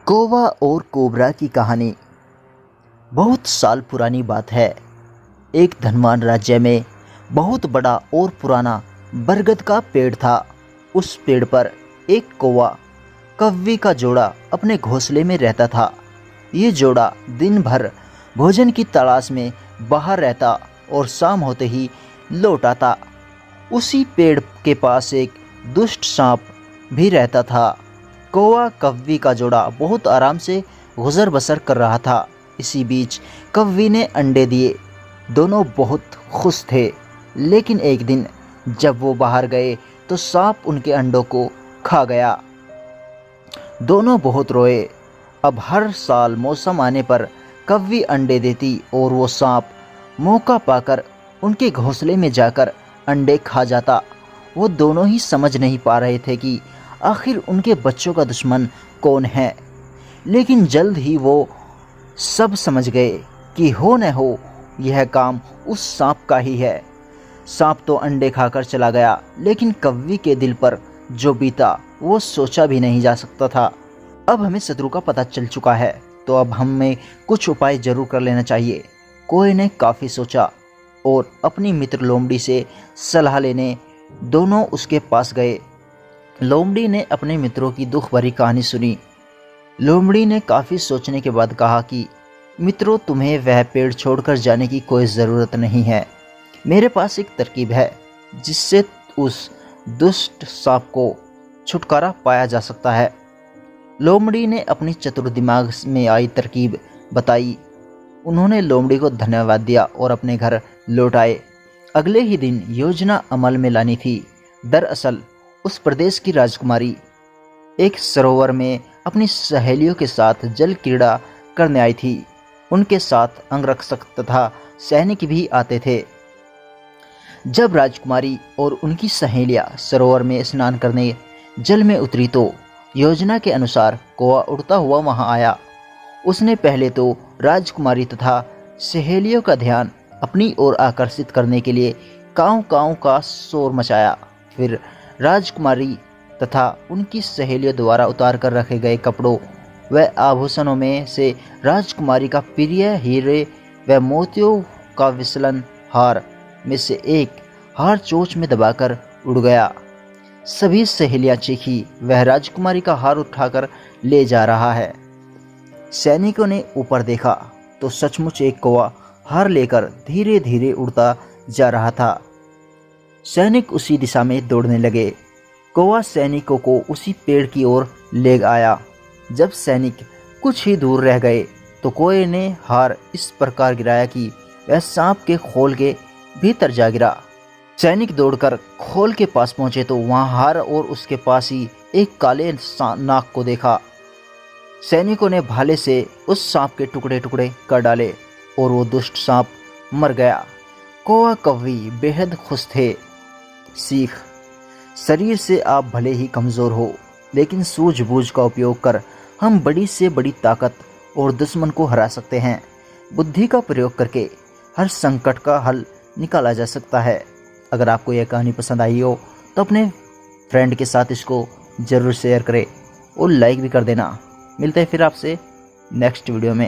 कौवा और कोबरा की कहानी बहुत साल पुरानी बात है। एक धनवान राज्य में बहुत बड़ा और पुराना बरगद का पेड़ था। उस पेड़ पर एक कौवा कव्वे का जोड़ा अपने घोंसले में रहता था। ये जोड़ा दिन भर भोजन की तलाश में बाहर रहता और शाम होते ही लौट आता। उसी पेड़ के पास एक दुष्ट सांप भी रहता था। कौवा कव्वी का जोड़ा बहुत आराम से गुजर बसर कर रहा था। इसी बीच कव्वी ने अंडे दिए। दोनों बहुत खुश थे, लेकिन एक दिन जब वो बाहर गए तो सांप उनके अंडों को खा गया। दोनों बहुत रोए। अब हर साल मौसम आने पर कव्वी अंडे देती और वो सांप मौका पाकर उनके घोंसले में जाकर अंडे खा जाता। वो दोनों ही समझ नहीं पा रहे थे कि आखिर उनके बच्चों का दुश्मन कौन है, लेकिन जल्द ही वो सब समझ गए कि हो न हो यह काम उस सांप का ही है। सांप तो अंडे खाकर चला गया, लेकिन कव्वी के दिल पर जो बीता वो सोचा भी नहीं जा सकता था। अब हमें शत्रु का पता चल चुका है, तो अब हमें कुछ उपाय जरूर कर लेना चाहिए। कोई ने काफ़ी सोचा और अपनी मित्र लोमड़ी से सलाह लेने दोनों उसके पास गए। लोमड़ी ने अपने मित्रों की दुख भरी कहानी सुनी। लोमड़ी ने काफ़ी सोचने के बाद कहा कि मित्रों, तुम्हें वह पेड़ छोड़कर जाने की कोई ज़रूरत नहीं है। मेरे पास एक तरकीब है जिससे उस दुष्ट सांप को छुटकारा पाया जा सकता है। लोमड़ी ने अपनी चतुर दिमाग में आई तरकीब बताई। उन्होंने लोमड़ी को धन्यवाद दिया और अपने घर लौट आए। अगले ही दिन योजना अमल में लानी थी। दरअसल उस प्रदेश की राजकुमारी एक सरोवर में अपनी सहेलियों के साथ जल क्रीड़ा करने आई थी। उनके साथ अंगरक्षक तथा सैनिक भी आते थे। जब राजकुमारी और उनकी सहेलियां सरोवर में स्नान करने जल में उतरी तो योजना के अनुसार कौवा उड़ता हुआ वहां आया। उसने पहले तो राजकुमारी तथा सहेलियों का ध्यान अपनी ओर आकर्षित करने के लिए काऊ काऊ का शोर मचाया। फिर राजकुमारी तथा उनकी सहेलियों द्वारा उतार कर रखे गए कपड़ों व आभूषणों में से राजकुमारी का प्रिय हीरे व मोतियों का विसलन हार में से एक हार चोंच में दबाकर उड़ गया। सभी सहेलियां चीखी, वह राजकुमारी का हार उठाकर ले जा रहा है। सैनिकों ने ऊपर देखा तो सचमुच एक कौवा हार लेकर धीरे धीरे उड़ता जा रहा था। सैनिक उसी दिशा में दौड़ने लगे। कौवा सैनिकों को उसी पेड़ की ओर ले आया। जब सैनिक कुछ ही दूर रह गए तो कौवे ने हार इस प्रकार गिराया कि वह सांप के खोल के भीतर जा गिरा। सैनिक दौड़कर खोल के पास पहुंचे तो वहां हार और उसके पास ही एक काले नाग को देखा। सैनिकों ने भाले से उस सांप के टुकड़े टुकड़े कर डाले और वो दुष्ट सांप मर गया। कौवा कव्वी बेहद खुश थे। सीख: शरीर से आप भले ही कमज़ोर हो, लेकिन सूझबूझ का उपयोग कर हम बड़ी से बड़ी ताकत और दुश्मन को हरा सकते हैं। बुद्धि का प्रयोग करके हर संकट का हल निकाला जा सकता है। अगर आपको यह कहानी पसंद आई हो तो अपने फ्रेंड के साथ इसको ज़रूर शेयर करें और लाइक भी कर देना। मिलते हैं फिर आपसे नेक्स्ट वीडियो में।